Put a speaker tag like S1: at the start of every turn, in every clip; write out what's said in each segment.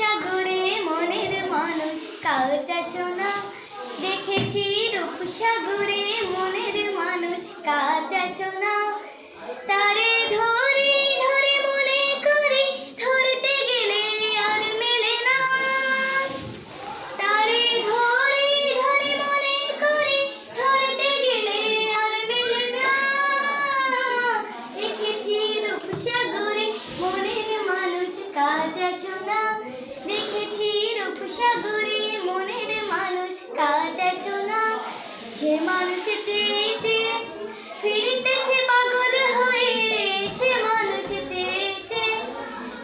S1: রূপসাগরে মনের মানুষ কাঁচা সোনা। দেখেছি রূপসাগরে মনের মানুষ কাঁচা সোনা। তারে ধরে ধরে মনে করে ধরতে গেলে আর মেলে না। তারে ধরে ধরে মনে করে ধরতে গেলে আর মেলে না। দেখেছি রূপসাগরে মনের মানুষ কাঁচা সোনা। দেখেছি রূপসাগরে মনের মানুষ কাঁচা সোনা। সে মানুষ চেয়ে চেয়ে ফিরিতেছে পাগল হয়ে। সে মানুষ চেয়ে চেয়ে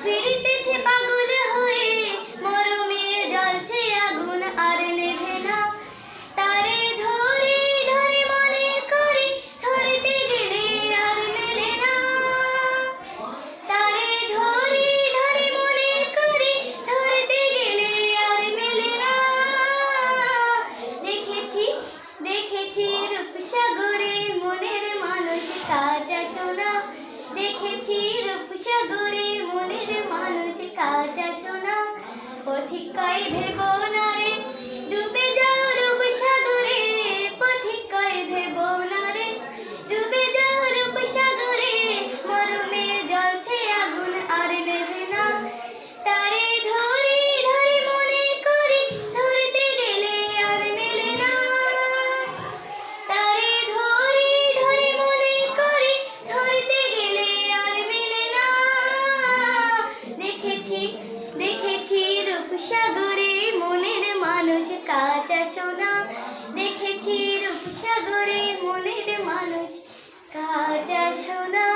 S1: ফিরিতেছে পাগল হয়ে। মরমে জ্বলছে আগুন আর নেভে না। তারে ধরে ধরে মনে করে ধরতে গেলে আর মেলে না। তারে ধরে ধরে মনে করে ধরতে গেলে আর মেলে না। দেখেছি দেখেছি রূপসাগরে মনের মানুষ কাঁচা সোনা। দেখেছি রূপসাগরে মনের মানুষ কাঁচা সোনা। পথিক কয় ভেব না রে ডুবে যাও রূপসাগরে। পথিক কয় ভেব না রে ডুবে যাও রূপসাগরে। মরমে জ্বলছে আগুন আর নেভে না। তারে ধরে ধরে মনে করে ধরতে গেলে আর মেলে না। তারে ধরে ধরে মনে করে ধরতে গেলে আর মেলে না। দেখেছি দেখেছি রূপসাগরে মনের মানুষ কাঁচা সোনা। দেখেছি রূপসাগরে মনের মানুষ কাঁচা সোনা।